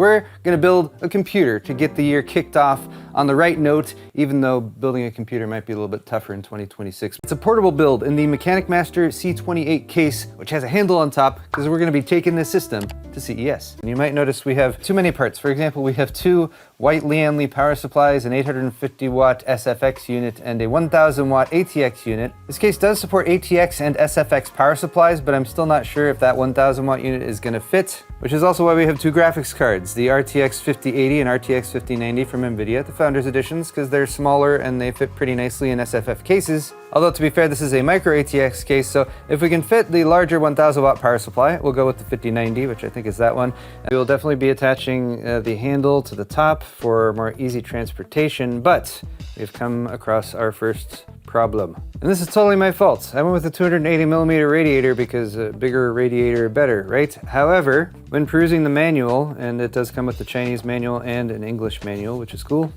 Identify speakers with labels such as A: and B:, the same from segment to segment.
A: we're gonna build a computer to get the year kicked off on the right note, even though building a computer might be a little bit tougher in 2026. It's a portable build in the Mechanic Master C28 case, which has a handle on top, because we're gonna be taking this system to CES. And you might notice we have too many parts. For example, we have two white Lian power supplies, an 850 watt SFX unit, and a 1000 watt ATX unit. This case does support ATX and SFX power supplies, but I'm still not sure if that 1000 watt unit is gonna fit, which is also why we have two graphics cards, the RTX 5080 and RTX 5090 from NVIDIA, the Founders Editions, because they're smaller and they fit pretty nicely in SFF cases. Although to be fair, this is a micro ATX case, so if we can fit the larger 1000 watt power supply, we'll go with the 5090, which I think is that one. We will definitely be attaching the handle to the top for more easy transportation, but we've come across our first problem. And this is totally my fault. I went with a 280mm radiator because a bigger radiator better, right? However, when perusing the manual, and it does come with the Chinese manual and an English manual, which is cool,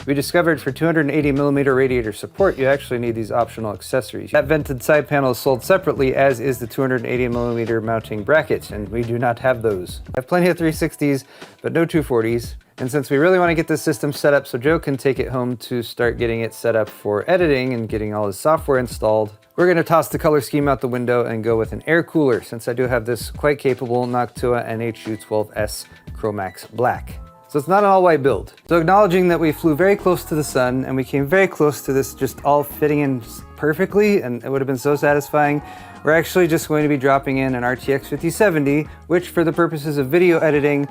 A: we discovered for 280mm radiator support, you actually need these optional accessories. That vented side panel is sold separately, as is the 280mm mounting bracket, and we do not have those. I have plenty of 360s, but no 240s. And since we really want to get this system set up so Joe can take it home to start getting it set up for editing and getting all his software installed, we're going to toss the color scheme out the window and go with an air cooler, since I do have this quite capable Noctua NHU12S Chromax Black. So it's not an all-white build. So acknowledging that we flew very close to the sun and we came very close to this just all fitting in perfectly, and it would have been so satisfying, we're actually just going to be dropping in an RTX 5070, which for the purposes of video editing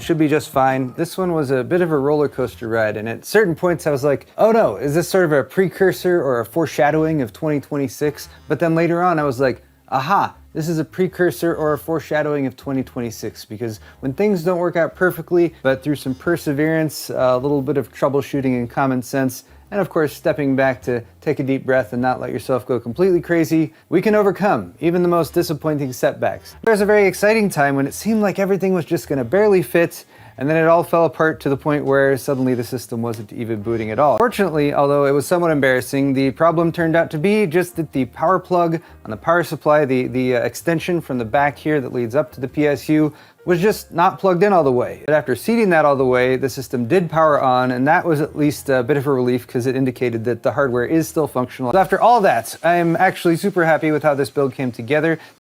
A: should be just fine. This one was a bit of a roller coaster ride, and at certain points I was like, oh no, is this sort of a precursor or a foreshadowing of 2026? But then later on I was like, aha, this is a precursor or a foreshadowing of 2026, because when things don't work out perfectly, but through some perseverance, a little bit of troubleshooting and common sense, and of course stepping back to take a deep breath and not let yourself go completely crazy, we can overcome even the most disappointing setbacks. There's a very exciting time when it seemed like everything was just gonna barely fit, and then it all fell apart to the point where suddenly the system wasn't even booting at all. Fortunately, although it was somewhat embarrassing, the problem turned out to be just that the power plug on the power supply, the extension from the back here that leads up to the PSU, was just not plugged in all the way. But after seating that all the way, the system did power on, and that was at least a bit of a relief because it indicated that the hardware is still functional. So after all that, I'm actually super happy with how this build came together.